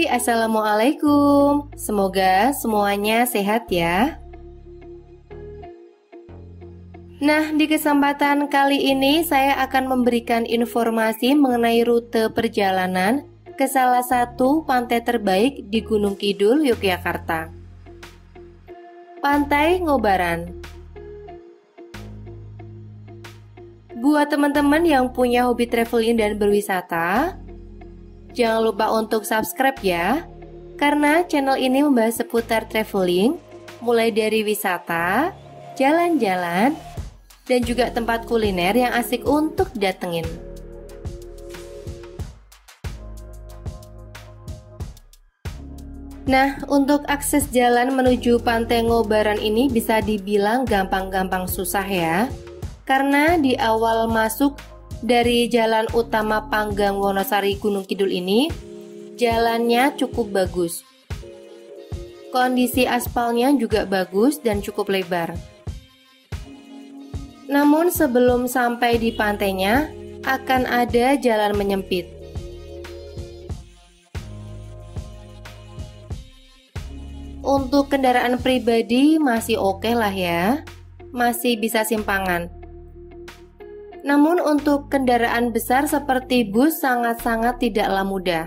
Hai, Assalamualaikum. Semoga semuanya sehat ya. Nah, di kesempatan kali ini saya akan memberikan informasi mengenai rute perjalanan ke salah satu pantai terbaik di Gunung Kidul, Yogyakarta. Pantai Ngobaran. Buat teman-teman yang punya hobi traveling dan berwisata, jangan lupa untuk subscribe ya, karena channel ini membahas seputar traveling, mulai dari wisata, jalan-jalan, dan juga tempat kuliner yang asik untuk datengin. Nah, untuk akses jalan menuju Pantai Ngobaran ini bisa dibilang gampang-gampang susah ya, karena di awal masuk dari jalan utama Panggang Wonosari Gunung Kidul ini, jalannya cukup bagus. Kondisi aspalnya juga bagus dan cukup lebar. Namun sebelum sampai di pantainya, akan ada jalan menyempit. Untuk kendaraan pribadi masih oke lah ya, masih bisa simpangan. Namun untuk kendaraan besar seperti bus sangat-sangat tidaklah mudah.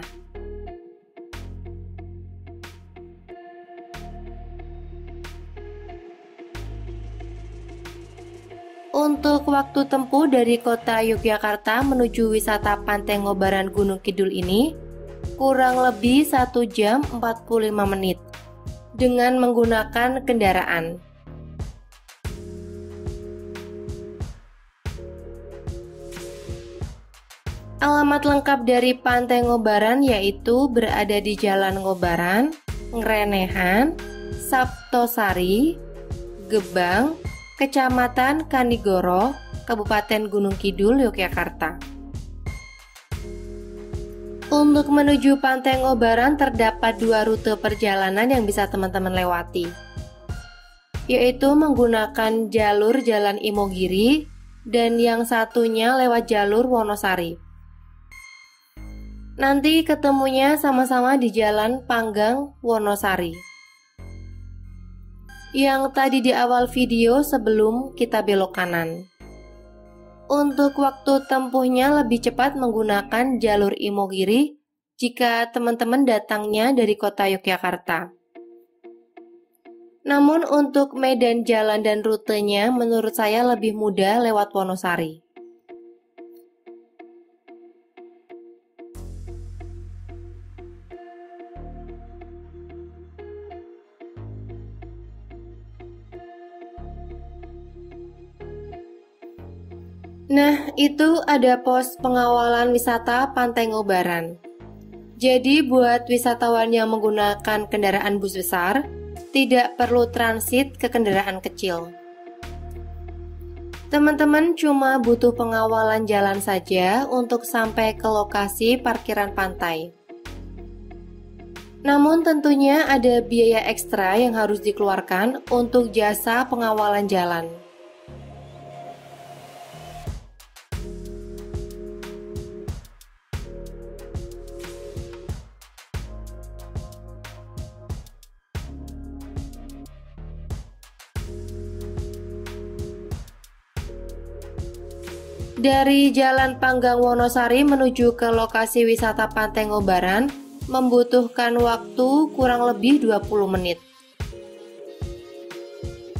Untuk waktu tempuh dari kota Yogyakarta menuju wisata Pantai Ngobaran Gunung Kidul ini kurang lebih 1 jam 45 menit dengan menggunakan kendaraan. Alamat lengkap dari Pantai Ngobaran yaitu berada di Jalan Ngobaran, Ngrenehan, Saptosari, Gebang, Kecamatan Kanigoro, Kabupaten Gunung Kidul, Yogyakarta. Untuk menuju Pantai Ngobaran terdapat 2 rute perjalanan yang bisa teman-teman lewati, yaitu menggunakan jalur Jalan Imogiri dan yang satunya lewat jalur Wonosari. Nanti ketemunya sama-sama di Jalan Panggang Wonosari, yang tadi di awal video sebelum kita belok kanan. Untuk waktu tempuhnya lebih cepat menggunakan jalur Imogiri jika teman-teman datangnya dari kota Yogyakarta. Namun untuk medan jalan dan rutenya menurut saya lebih mudah lewat Wonosari. Nah, itu ada pos pengawalan wisata Pantai Ngobaran. Jadi buat wisatawan yang menggunakan kendaraan bus besar, tidak perlu transit ke kendaraan kecil. Teman-teman cuma butuh pengawalan jalan saja untuk sampai ke lokasi parkiran pantai. Namun tentunya ada biaya ekstra yang harus dikeluarkan untuk jasa pengawalan jalan. Dari Jalan Panggang Wonosari menuju ke lokasi wisata Pantai Ngobaran membutuhkan waktu kurang lebih 20 menit.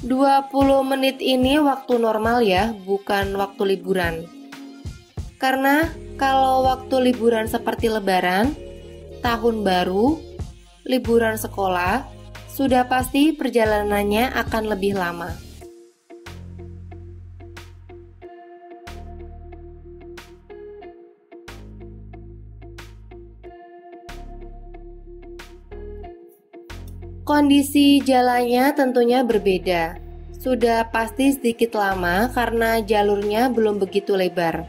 20 menit ini waktu normal ya, bukan waktu liburan. Karena kalau waktu liburan seperti Lebaran, Tahun Baru, liburan sekolah, sudah pasti perjalanannya akan lebih lama. Kondisi jalannya tentunya berbeda. Sudah pasti sedikit lama karena jalurnya belum begitu lebar.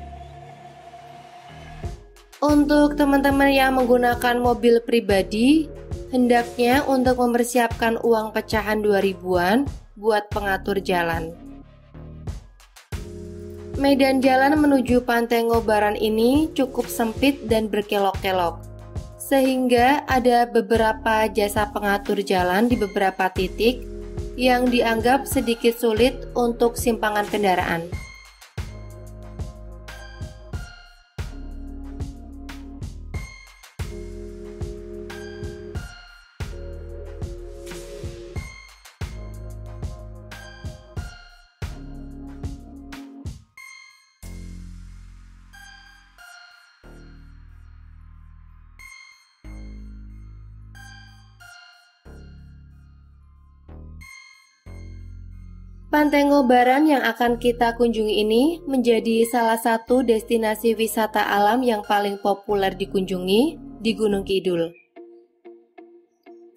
Untuk teman-teman yang menggunakan mobil pribadi, hendaknya untuk mempersiapkan uang pecahan 2000-an buat pengatur jalan. Medan jalan menuju Pantai Ngobaran ini cukup sempit dan berkelok-kelok. sehingga ada beberapa jasa pengatur jalan di beberapa titik yang dianggap sedikit sulit untuk simpangan kendaraan. Pantai Ngobaran yang akan kita kunjungi ini menjadi salah satu destinasi wisata alam yang paling populer dikunjungi di Gunung Kidul.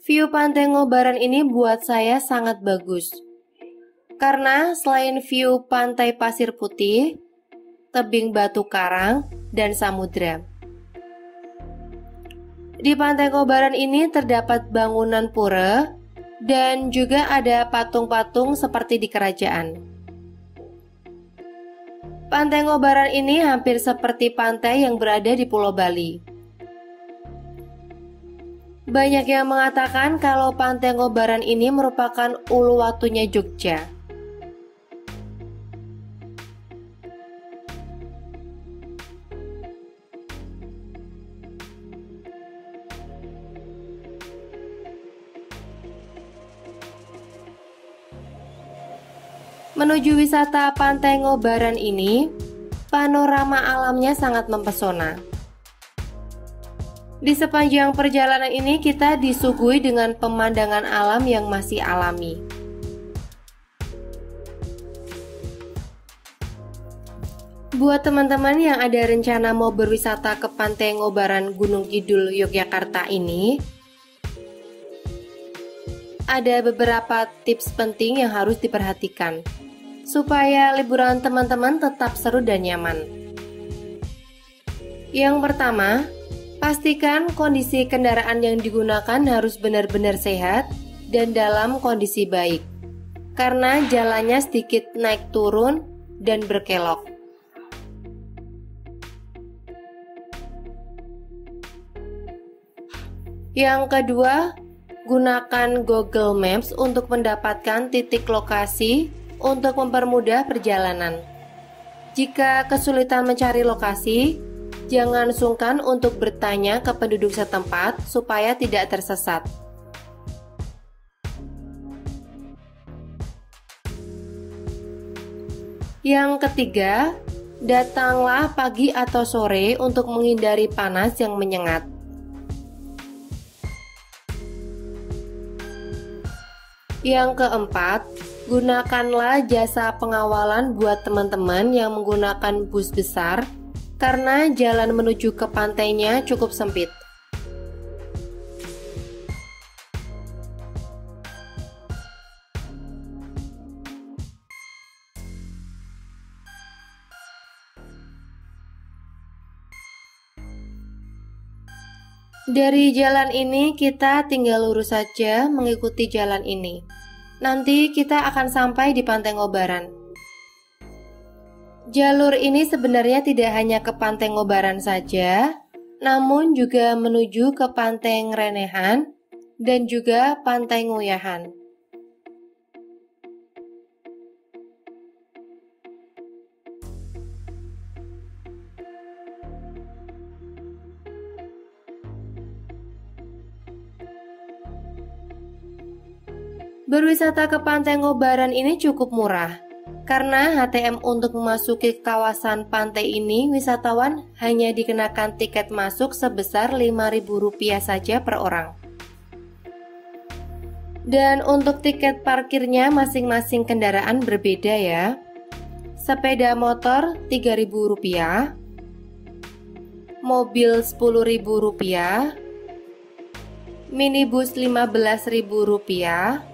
View Pantai Ngobaran ini buat saya sangat bagus. Karena selain view pantai pasir putih, tebing batu karang, dan samudra. Di Pantai Ngobaran ini terdapat bangunan pura dan juga ada patung-patung seperti di kerajaan. Pantai Ngobaran ini hampir seperti pantai yang berada di Pulau Bali. Banyak yang mengatakan kalau Pantai Ngobaran ini merupakan Uluwatunya Jogja. Menuju wisata Pantai Ngobaran ini, panorama alamnya sangat mempesona. Di sepanjang perjalanan ini kita disuguhi dengan pemandangan alam yang masih alami. Buat teman-teman yang ada rencana mau berwisata ke Pantai Ngobaran Gunung Kidul, Yogyakarta ini, ada beberapa tips penting yang harus diperhatikan supaya liburan teman-teman tetap seru dan nyaman. Yang pertama, pastikan kondisi kendaraan yang digunakan harus benar-benar sehat dan dalam kondisi baik, karena jalannya sedikit naik turun dan berkelok. Yang kedua, gunakan Google Maps untuk mendapatkan titik lokasi untuk mempermudah perjalanan. Jika kesulitan mencari lokasi, jangan sungkan untuk bertanya ke penduduk setempat supaya tidak tersesat. Yang ketiga, datanglah pagi atau sore untuk menghindari panas yang menyengat. Yang keempat, gunakanlah jasa pengawalan buat teman-teman yang menggunakan bus besar karena jalan menuju ke pantainya cukup sempit. Dari jalan ini kita tinggal lurus saja mengikuti jalan ini. Nanti kita akan sampai di Pantai Ngobaran. Jalur ini sebenarnya tidak hanya ke Pantai Ngobaran saja, namun juga menuju ke Pantai Ngrenehan dan juga Pantai Nguyahan. Berwisata ke Pantai Ngobaran ini cukup murah, karena HTM untuk memasuki kawasan pantai ini wisatawan hanya dikenakan tiket masuk sebesar Rp5.000 saja per orang. Dan untuk tiket parkirnya masing-masing kendaraan berbeda ya. Sepeda motor Rp3.000, mobil Rp10.000, minibus Rp15.000,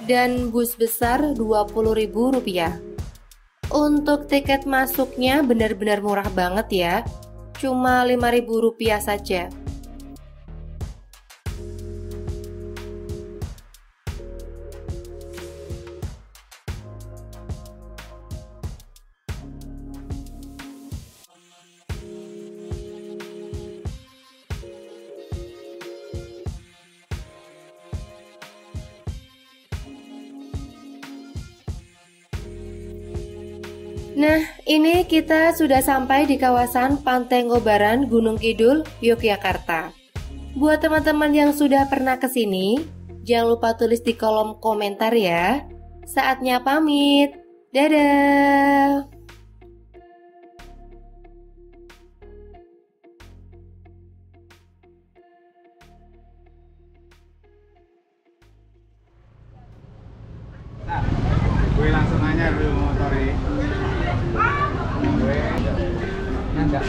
dan bus besar Rp20.000. Untuk tiket masuknya benar-benar murah banget ya, cuma Rp5.000 saja. Nah, ini kita sudah sampai di kawasan Pantai Ngobaran, Gunung Kidul, Yogyakarta. Buat teman-teman yang sudah pernah ke sini, jangan lupa tulis di kolom komentar ya. Saatnya pamit. Dadah. Nah, gue langsung aja dulu motori. Gue enggak